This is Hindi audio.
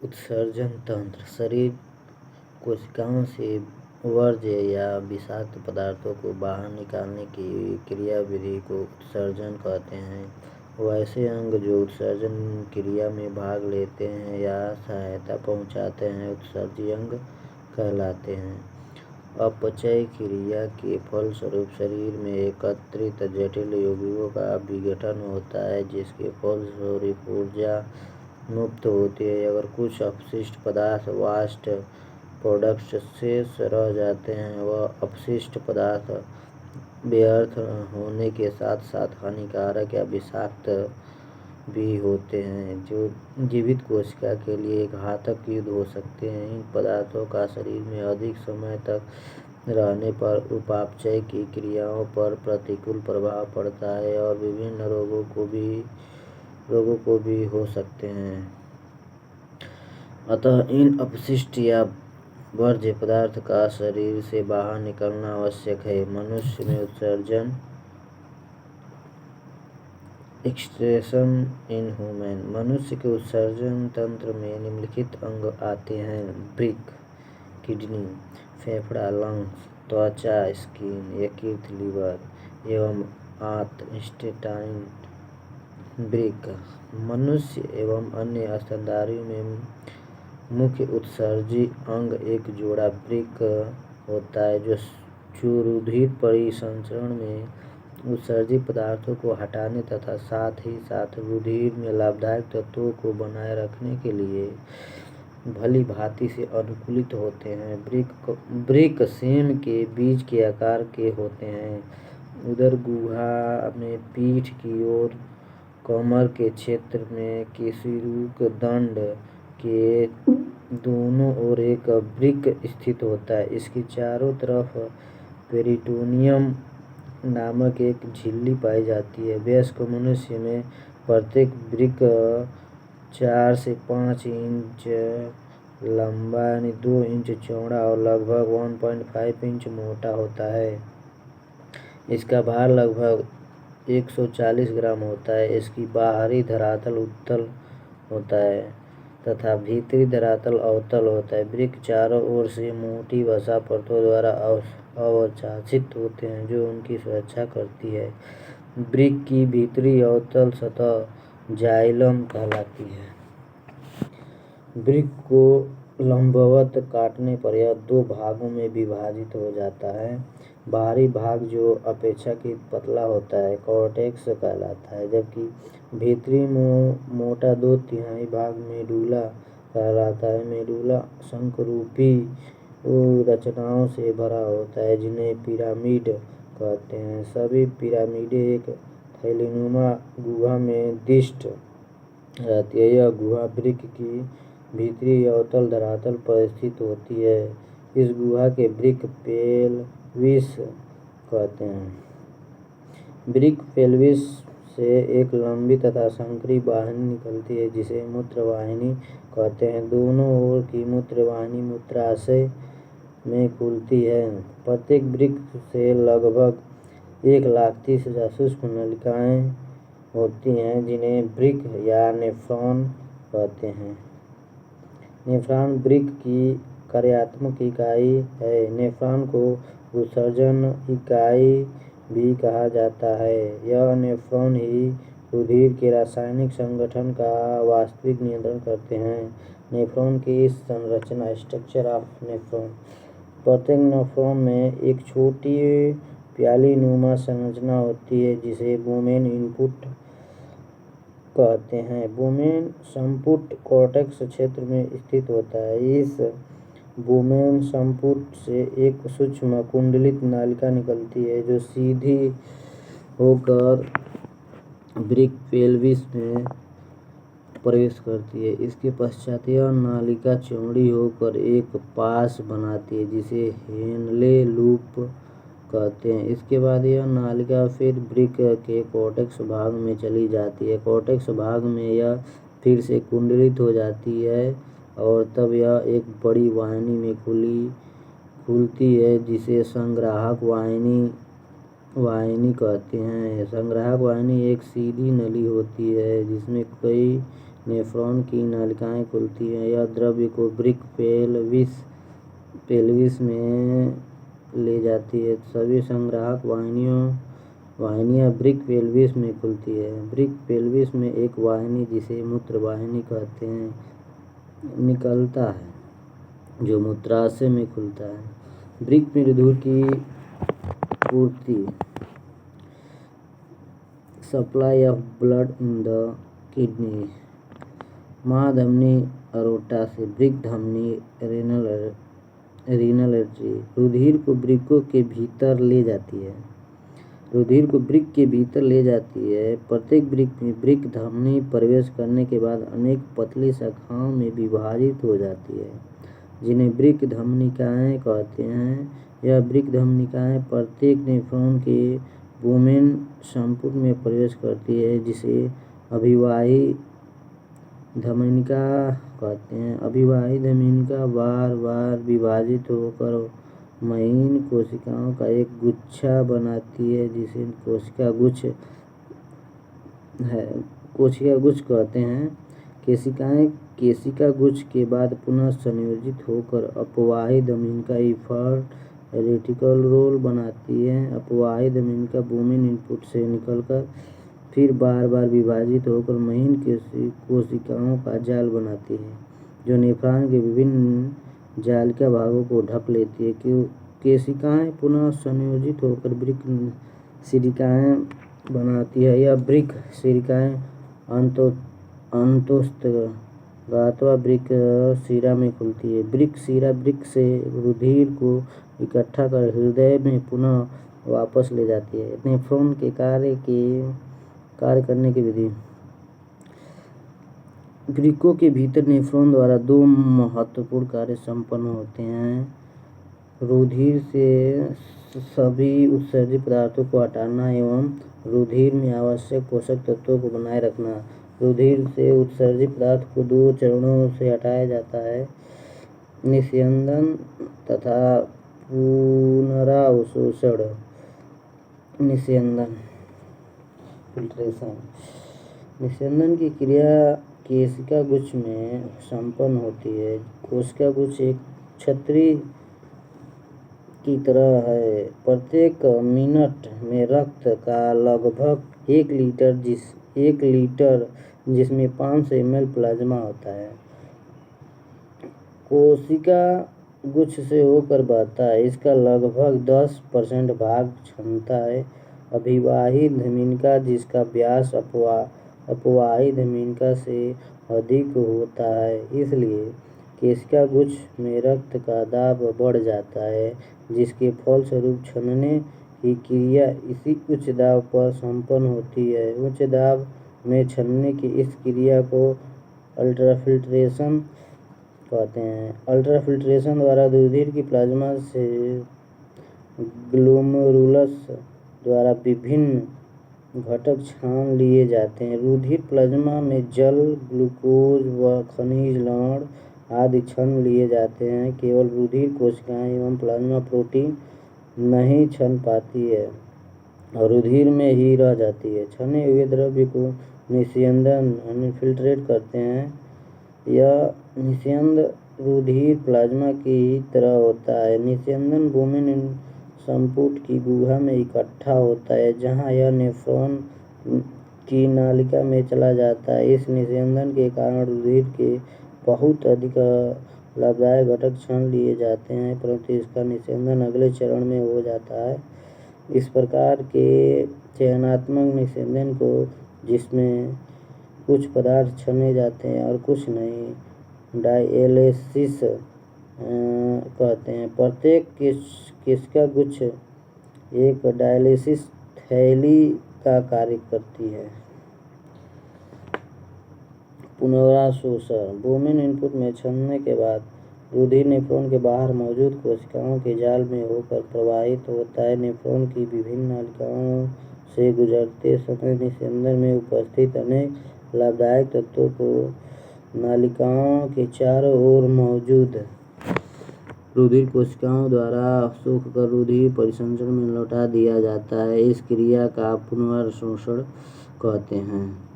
उत्सर्जन तंत्र शरीर कोशिकाओं से वर्ज्य या विषाक्त पदार्थों को बाहर निकालने की क्रियाविधि को उत्सर्जन कहते हैं। वैसे अंग जो उत्सर्जन क्रिया में भाग लेते हैं या सहायता पहुंचाते हैं उत्सर्जी अंग कहलाते हैं। अपचय क्रिया के फलस्वरूप शरीर में एकत्रित जटिल यौगिकों का विघटन होता है, जिसके फलस्वरूप ऊर्जा मुक्त होती है। अगर कुछ अपशिष्ट पदार्थ वास्ट प्रोडक्ट्स शेष रह जाते हैं, वह अपशिष्ट पदार्थ व्यर्थ होने के साथ साथ हानिकारक या विषाक्त भी होते हैं, जो जीवित कोशिका के लिए घातक युद्ध हो सकते हैं। इन पदार्थों का शरीर में अधिक समय तक रहने पर उपापचय की क्रियाओं पर प्रतिकूल प्रभाव पड़ता है और विभिन्न रोगों को भी हो सकते हैं। अतः इन अपशिष्ट या वर्ज्य पदार्थ का शरीर से बाहर निकलना आवश्यक है। मनुष्य में उत्सर्जन एक्सक्रीशन इन ह्यूमन। मनुष्य के उत्सर्जन तंत्र में निम्नलिखित अंग आते हैं: वृक्क, किडनी, फेफड़ा, लंग्स, त्वचा, स्किन, यकृत, लीवर एवं आंत इंटेस्टाइन। वृक्क मनुष्य एवं अन्य स्तनधारियों में मुख्य उत्सर्जी अंग एक जोड़ा वृक्क होता है, जो रुधिर परिसंचरण में उत्सर्जी पदार्थों को हटाने तथा साथ ही साथ रुधिर में लाभदायक तत्वों को बनाए रखने के लिए भली भांति से अनुकूलित होते हैं। वृक्क सेम के बीज के आकार के होते हैं। उदर गुहा में पीठ की ओर, कमर के क्षेत्र में केशिरुक दंड के दोनों ओर एक वृक्क स्थित होता है। इसकी चारों तरफ पेरिटोनियम नामक एक झिल्ली पाई जाती है। वयस्क मनुष्य में प्रत्येक वृक्क 4 से 5 इंच लंबा यानी 2 इंच चौड़ा और लगभग 1.5 इंच मोटा होता है। इसका भार लगभग 140 ग्राम होता है। इसकी बाहरी धरातल उत्तल होता है तथा भीतरी धरातल अवतल होता है। वृक्क चारों ओर से मोटी वसा परतों द्वारा अवचाशित होते हैं, जो उनकी सुरक्षा करती है। वृक्क की भीतरी अवतल सतह जाइलम कहलाती है। वृक्क को लंबवत काटने पर यह 2 भागों में विभाजित हो जाता है। बाहरी भाग, जो अपेक्षाकृत पतला होता है, कॉर्टेक्स कहलाता है, जबकि भीतरी मोटा 2/3 भाग मेडुला कहलाता है। मेडुला शंकुरूपी रचनाओं से भरा होता है, जिन्हें पिरामिड कहते हैं। सभी पिरामिडें एक थैलीनुमा गुहा में दिष्ट रहती है। यह गुहा वृक्क की भीतरी अवतल धरातल पर स्थित होती है। इस गुहा के वृक्क पेल्विस कहते हैं। वृक्क पेल्विस से एक लंबी तथा संकरी वाहिनी निकलती है, जिसे मूत्रवाहिनी कहते हैं। दोनों ओर की मूत्रवाहिनी मूत्राशय में खुलती है। प्रत्येक वृक्क से लगभग 130,000 सूक्ष्म नलिकाएं होती हैं, जिन्हें वृक्क या नेफ्रॉन कहते हैं। नेफ्रॉन वृक्क की कार्यात्मक इकाई है। नेफ्रॉन को उत्सर्जन इकाई भी कहा जाता है। यह नेफ्रॉन ही रुधिर के रासायनिक संगठन का वास्तविक नियंत्रण करते हैं। नेफ्रॉन की संरचना स्ट्रक्चर ऑफ नेफ्रॉन। प्रत्येक नेफ्रॉन में एक छोटी प्यालीनुमा संरचना होती है, जिसे वुमेन इनपुट कहते हैं। वुमेन संपुट कॉर्टेक्स क्षेत्र में स्थित होता है। इस वुमेन संपुट से एक सूक्ष्म कुंडलित नालिका निकलती है, जो सीधी होकर वृक्क पेल्विस में प्रवेश करती है। इसके पश्चात यह नालिका चौड़ी होकर एक पास बनाती है, जिसे हेनले लूप कहते हैं। इसके बाद यह नालिका फिर वृक्क के कॉर्टेक्स भाग में चली जाती है। कॉर्टेक्स भाग में यह फिर से कुंडलित हो जाती है और तब यह एक बड़ी वाहिनी में खुलती है, जिसे संग्राहक वाहिनी कहते हैं। संग्राहक वाहिनी एक सीधी नली होती है, जिसमें कई नेफ्रॉन की नालिकाएं खुलती हैं। यह द्रव्य को ब्रिक पेल्विस में ले जाती है। सभी संग्राहक वाहिनियां ब्रिक पेल्विस में खुलती है। ब्रिक पेल्विस में एक वाहिनी, जिसे मूत्र वाहिनी कहते हैं, निकलता है, जो मूत्राशय में खुलता है। ब्रिक में रुधिर की पूर्ति, supply of blood in the kidney. महाधमनी अरोटा से ब्रिक धमनी रीनल आर्टरी रुधिर को ब्रिकों के भीतर ले जाती है। रुधिर को ब्रिक के भीतर ले जाती है। प्रत्येक ब्रिक में ब्रिक धमनी प्रवेश करने के बाद अनेक पतली शाखाओं में विभाजित हो जाती है, जिन्हें ब्रिक धमनिकाएं कहते हैं। यह ब्रिक धमनिकाएं प्रत्येक नेफ्रॉन के वुमेन संपुट में प्रवेश करती है, जिसे अभिवाही धमनिका कहते हैं। अभिवाही धमनिका बार बार विभाजित होकर महीन कोशिकाओं का एक गुच्छा बनाती है, जिसे कोशिका गुच्छ कहते हैं। केशिका गुच्छ के बाद पुनः संयोजित होकर अपवाही धमनिका इन्फर्ट रेटिकल रोल बनाती है। अपवाही धमनिका वुमेन इनपुट से निकलकर फिर बार बार विभाजित होकर महीन कोशिकाओं का जाल बनाती है, जो नेफ्रॉन के विभिन्न जालिका भागों को ढक लेती है। केशिकाएं पुनः संयोजित होकर ब्रिक सिरिकाएं बनाती है। यह ब्रिक सिरिकाएं अंतोस्तगात्वा ब्रिक शिरा में खुलती है। ब्रिक शिरा ब्रिक से रुधिर को इकट्ठा कर हृदय में पुनः वापस ले जाती है। नेफ्रॉन के कार्य करने की विधि। ब्रिकों के भीतर नेफ्रॉन द्वारा दो महत्वपूर्ण कार्य संपन्न होते हैं: रुधिर से सभी उत्सर्जित पदार्थों को हटाना एवं रुधिर में आवश्यक पोषक तत्वों को बनाए रखना। रुधिर से उत्सर्जित पदार्थ को दो चरणों से हटाया जाता है: निस्यंदन तथा पुनरावशोषण। निस्यंदन फिल्ट्रेशन। निस्यंदन की क्रिया केशिका गुच्छ में संपन्न होती है। कोशिका गुच्छ एक छतरी की तरह है। प्रत्येक मिनट में रक्त का लगभग 1 लीटर जिसमें 500 ml प्लाज्मा होता है, कोशिका गुच्छ से होकर बहता है। इसका लगभग 10% भाग क्षमता है। अभिवाही धमनिका, जिसका व्यास अपवाही धमनिका से अधिक होता है, इसलिए केशिका गुच्छ में रक्त का दाब बढ़ जाता है, जिसके फलस्वरूप छनने की क्रिया इसी उच्च दाब पर संपन्न होती है। उच्च दाब में छनने की इस क्रिया को अल्ट्राफिल्ट्रेशन कहते हैं। अल्ट्राफिल्ट्रेशन द्वारा रुधिर की प्लाज्मा से ग्लोमेरुलस द्वारा विभिन्न घटक छान लिए जाते हैं। रुधिर प्लाज्मा में जल, ग्लूकोज व खनिज लवण आदि छन लिए जाते हैं। केवल रुधिर कोशिकाएं एवं प्लाज्मा प्रोटीन नहीं छन पाती है और रुधिर में ही रह जाती है। छने हुए द्रव्य को निस्यंदन फिल्ट्रेट करते हैं। यह निस्यंद रुधिर प्लाज्मा की तरह होता है। निस्यंदन वुमेन संपुट की गुहा में इकट्ठा होता है, जहां यह नेफ्रॉन की नालिका में चला जाता है। इस निस्यंदन के कारण रुधिर के बहुत अधिक लाभदायक घटक छान लिए जाते हैं, परंतु इसका निस्यंदन अगले चरण में हो जाता है। इस प्रकार के चयनात्मक निस्यंदन को, जिसमें कुछ पदार्थ छाने जाते हैं और कुछ नहीं, डायलिसिस कहते हैं। प्रत्येक केशिका गुच्छ एक डायलिसिस थैली का कार्य करती है। पुनरावशोषण। वुमेन इनपुट में छनने के बाद रुधिर नेफ्रॉन के बाहर मौजूद कोशिकाओं के जाल में होकर प्रवाहित होता है। नेफ्रॉन की विभिन्न नालिकाओं से गुजरते समय निस्यंदन में उपस्थित अनेक लाभदायक तत्वों को नालिकाओं के चारों ओर मौजूद रुधिर कोशिकाओं द्वारा सोखकर रुधिर परिसंचरण में लौटा दिया जाता है। इस क्रिया का पुनरावशोषण कहते हैं।